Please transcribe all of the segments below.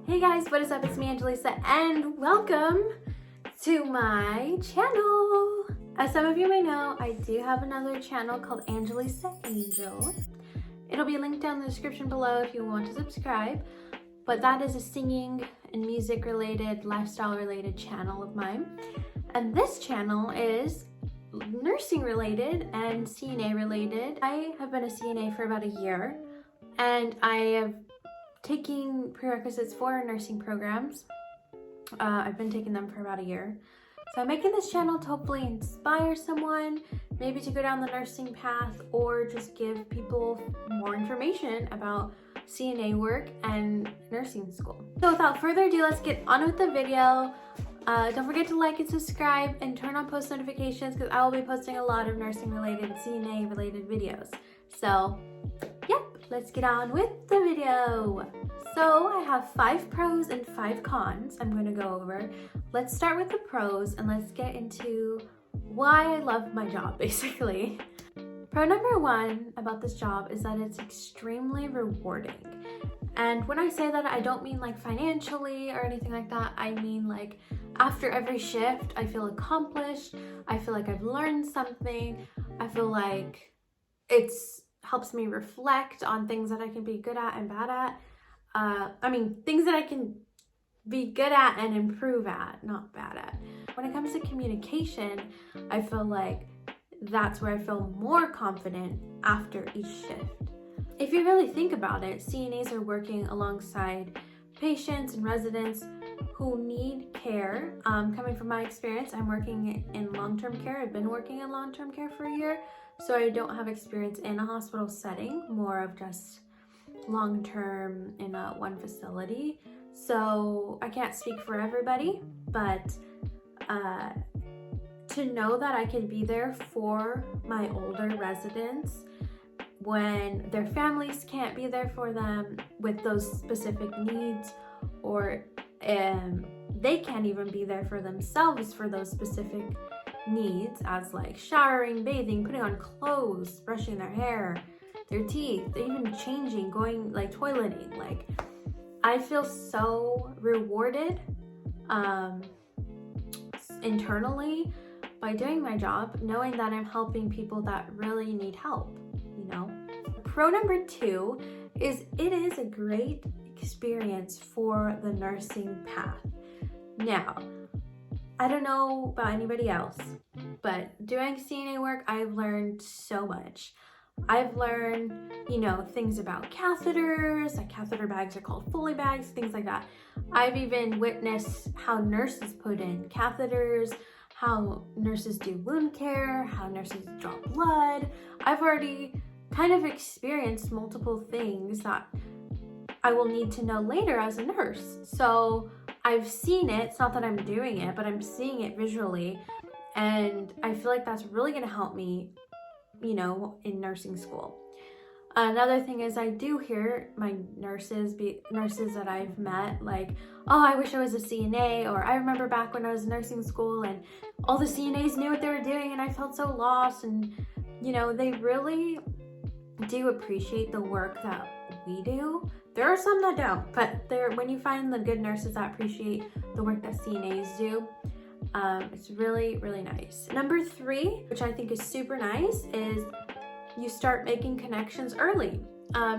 Hey guys, what is up? It's me, Angelisa, and welcome to my channel. As some of you may know, I do have another channel called Angelisa Angel. It'll be linked down in the description below if you want to subscribe, but that is a singing and music related, lifestyle related channel of mine. And this channel is nursing related and CNA related. I have been a CNA for about a year, and I have taking prerequisites for nursing programs. I've been taking them for about a year. So I'm making this channel to hopefully inspire someone, maybe to go down the nursing path, or just give people more information about CNA work and nursing school. So without further ado, let's get on with the video. Don't forget to like and subscribe and turn on post notifications because I will be posting a lot of nursing related, CNA related videos. So yep, let's get on with the video. So I have 5 pros and 5 cons I'm going to go over. Let's start with the pros and let's get into why I love my job, basically. Pro number 1 about this job is that it's extremely rewarding. And when I say that, I don't mean like financially or anything like that. I mean like after every shift, I feel accomplished. I feel like I've learned something. I feel like it's helps me reflect on things that I can be good at and bad at. Things that I can be good at and improve at, not bad at. When it comes to communication, I feel like that's where I feel more confident after each shift. If you really think about it, CNAs are working alongside patients and residents who need care. Coming from my experience, I'm working in long-term care. I've been working in long-term care for a year, so I don't have experience in a hospital setting, more of just long-term in one facility. So I can't speak for everybody, but to know that I can be there for my older residents when their families can't be there for them with those specific needs, or they can't even be there for themselves for those specific needs, as like showering, bathing, putting on clothes, brushing their hair, their teeth, even changing, going like toileting. Like, I feel so rewarded internally by doing my job, knowing that I'm helping people that really need help, you know? Pro number 2 is it is a great experience for the nursing path. Now, I don't know about anybody else, but doing CNA work, I've learned so much. I've learned, things about catheters, like catheter bags are called Foley bags, things like that. I've even witnessed how nurses put in catheters, how nurses do wound care, how nurses draw blood. I've already kind of experienced multiple things that I will need to know later as a nurse. So I've seen it. It's not that I'm doing it, but I'm seeing it visually. And I feel like that's really going to help me, in nursing school. Another thing is I do hear my nurses that I've met like, oh, I wish I was a CNA, or I remember back when I was in nursing school and all the CNAs knew what they were doing and I felt so lost. And, they really do appreciate the work that we do. There are some that don't, but when you find the good nurses that appreciate the work that CNAs do, it's really, really nice. Number 3, which I think is super nice, is you start making connections early.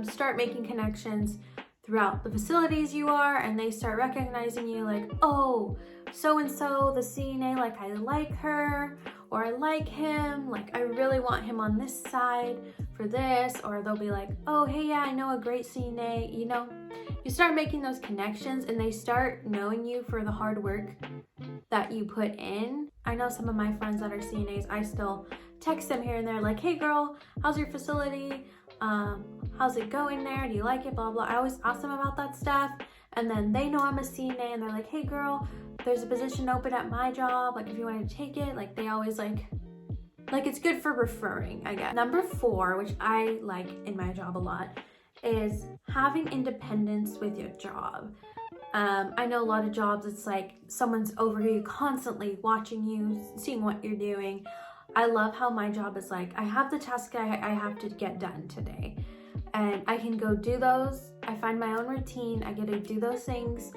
Start making connections throughout the facilities you are, and they start recognizing you like, oh, so-and-so, the CNA, like I like her, or I like him, like I really want him on this side for this, or they'll be like, oh, hey, yeah, I know a great CNA, You start making those connections and they start knowing you for the hard work that you put in. I know some of my friends that are CNAs, I still text them here and there like, hey girl, how's your facility? How's it going there? Do you like it? Blah, blah. I always ask them about that stuff. And then they know I'm a CNA and they're like, hey girl, there's a position open at my job. Like if you want to take it, like they always like it's good for referring, I guess. Number 4, which I like in my job a lot, is having independence with your job. I know a lot of jobs, it's like someone's over you constantly watching you, seeing what you're doing. I love how my job is like, I have the task I have to get done today, and I can go do those. I find my own routine. I get to do those things.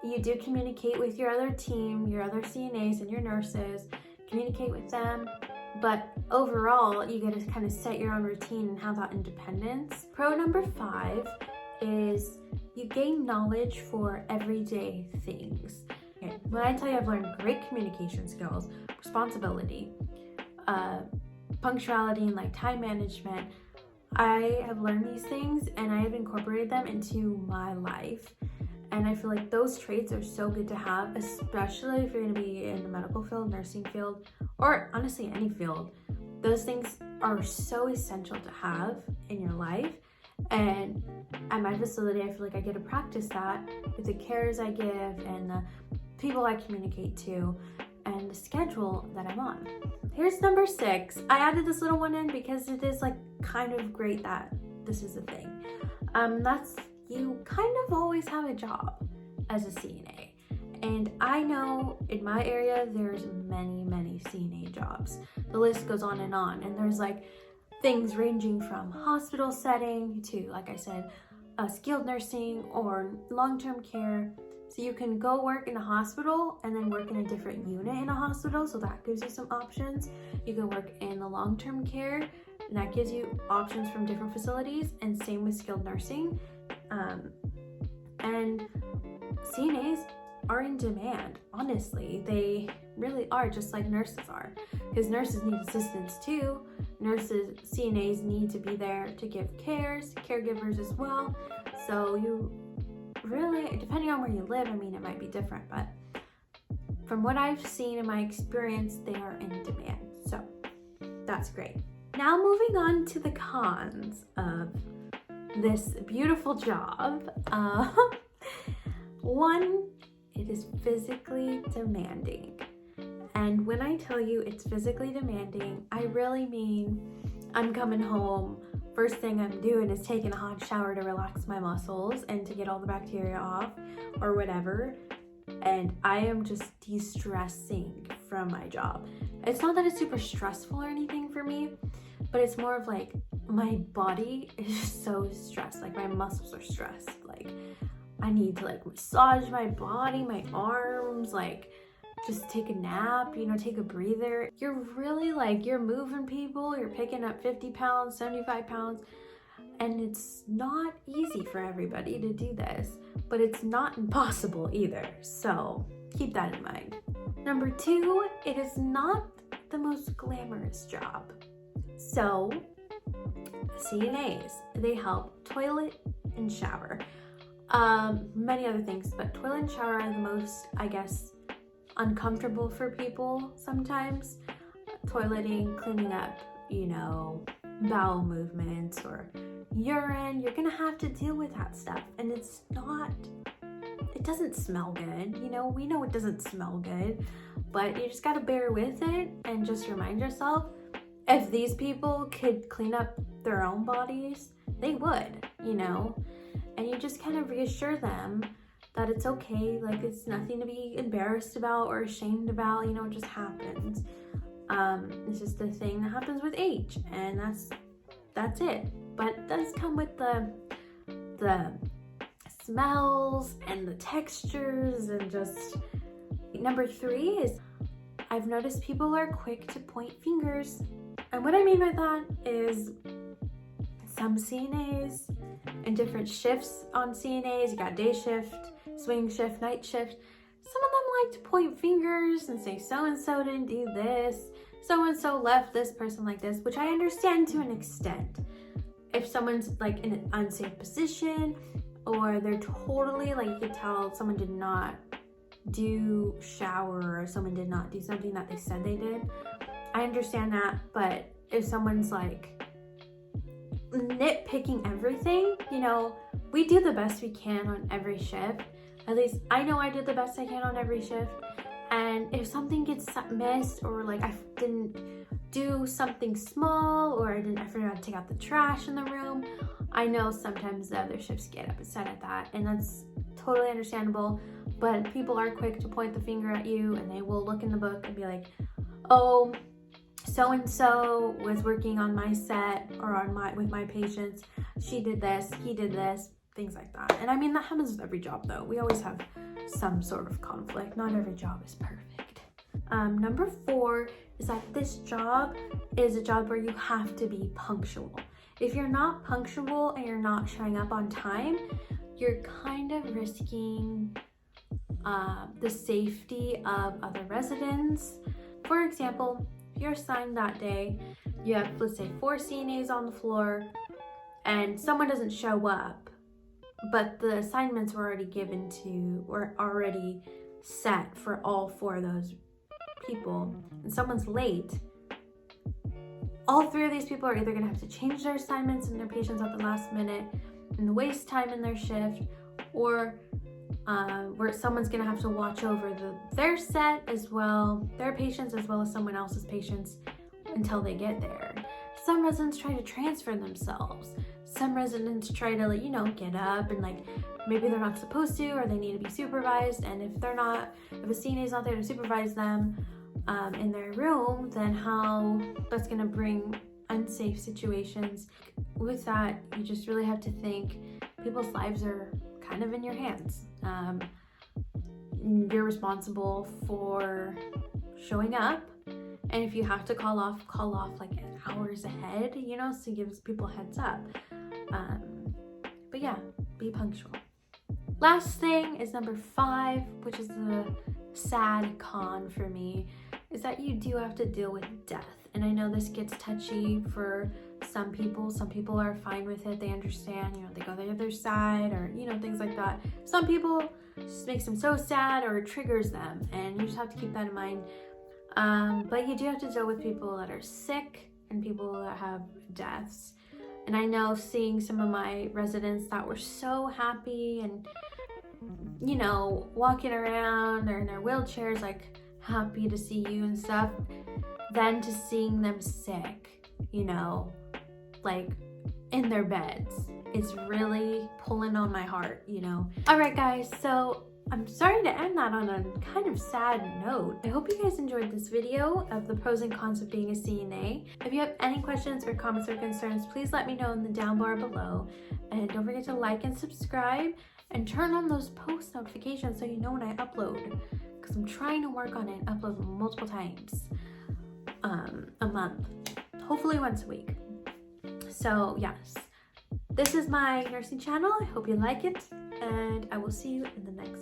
You do communicate with your other team, your other CNAs and your nurses, communicate with them. But overall, you get to kind of set your own routine and have that independence. Pro number 5 is you gain knowledge for everyday things. Okay. When I tell you I've learned great communication skills, responsibility, punctuality, and like time management, I have learned these things and I have incorporated them into my life. And I feel like those traits are so good to have, especially if you're going to be in the medical field, nursing field, or honestly any field. Those things are so essential to have in your life. And at my facility, I feel like I get to practice that with the cares I give and the people I communicate to and the schedule that I'm on. Here's number 6. I added this little one in because it is like kind of great that this is a thing. That's you kind of always have a job as a CNA. And I know in my area, there's many CNA jobs. The list goes on. And there's like things ranging from hospital setting to, like I said, skilled nursing or long-term care. So you can go work in a hospital and then work in a different unit in a hospital. So that gives you some options. You can work in the long-term care and that gives you options from different facilities, and same with skilled nursing. And CNAs are in demand, honestly. They really are, just like nurses are, because nurses need assistance too. CNAs need to be there to give caregivers as well. So you really, depending on where you live, I mean, it might be different, but from what I've seen in my experience, they are in demand. So that's great. Now moving on to the cons of this beautiful job. One, it is physically demanding. And when I tell you it's physically demanding, I really mean I'm coming home, first thing I'm doing is taking a hot shower to relax my muscles and to get all the bacteria off or whatever. And I am just de-stressing from my job. It's not that it's super stressful or anything for me, but it's more of like my body is so stressed. Like my muscles are stressed. Like I need to like massage my body, my arms, like just take a nap, take a breather. You're really like, you're moving people, you're picking up 50 pounds, 75 pounds, and it's not easy for everybody to do this, but it's not impossible either. So keep that in mind. Number 2, it is not the most glamorous job. So CNAs, they help toilet and shower. Many other things, but toilet and shower are the most, I guess, uncomfortable for people sometimes. Toileting, cleaning up, bowel movements or urine, you're gonna have to deal with that stuff. And it doesn't smell good. We know it doesn't smell good, but you just gotta bear with it and just remind yourself, if these people could clean up their own bodies, they would, and you just kind of reassure them that it's okay, like it's nothing to be embarrassed about or ashamed about, it just happens. It's just a thing that happens with age, and that's it. But it does come with the smells and the textures, and just number 3 is I've noticed people are quick to point fingers. And what I mean by that is some CNAs and different shifts on CNAs, you got day shift, swing shift, night shift. Some of them like to point fingers and say so-and-so didn't do this, so-and-so left this person like this, which I understand to an extent. If someone's like in an unsafe position, or they're totally like, you could tell someone did not do shower or someone did not do something that they said they did, I understand that. But if someone's like nitpicking everything, we do the best we can on every shift. At least I know I did the best I can on every shift. And if something gets missed, or like I didn't do something small, or I forgot to take out the trash in the room, I know sometimes the other shifts get upset at that, and that's totally understandable. But people are quick to point the finger at you, and they will look in the book and be like, oh, so-and-so was working on my set or with my patients. She did this, he did this. things like that. And I mean, that happens with every job though. We always have some sort of conflict. Not every job is perfect. Number 4 is that this job is a job where you have to be punctual. If you're not punctual and you're not showing up on time, you're kind of risking the safety of other residents. For example, if you're assigned that day, you have, let's say, 4 CNAs on the floor and someone doesn't show up, but the assignments were already set for all 4 of those people, and someone's late, all 3 of these people are either going to have to change their assignments and their patients at the last minute and waste time in their shift, or where someone's going to have to watch over their set as well, their patients as well as someone else's patients until they get there. Some residents try to transfer themselves. Some residents try to, get up and maybe they're not supposed to, or they need to be supervised. And if a CNA is not there to supervise them in their room, then how that's going to bring unsafe situations. With that, you just really have to think people's lives are kind of in your hands. You're responsible for showing up, and if you have to call off hours ahead, so it gives people a heads up. But yeah, be punctual. Last thing is number 5, which is the sad con for me, is that you do have to deal with death. And I know this gets touchy for some people. Some people are fine with it. They understand, they go the other side, or, things like that. Some people, it just makes them so sad, or it triggers them, and you just have to keep that in mind. But you do have to deal with people that are sick and people that have deaths. And I know seeing some of my residents that were so happy and, walking around or in their wheelchairs, happy to see you and stuff, then to seeing them sick, in their beds, it's really pulling on my heart, All right, guys, so I'm sorry to end that on a kind of sad note. I hope you guys enjoyed this video of the pros and cons of being a CNA. If you have any questions or comments or concerns, please let me know in the down bar below. And don't forget to like and subscribe and turn on those post notifications so you know when I upload, because I'm trying to work on it and upload multiple times a month, hopefully once a week. So yes, this is my nursing channel. I hope you like it, and I will see you in the next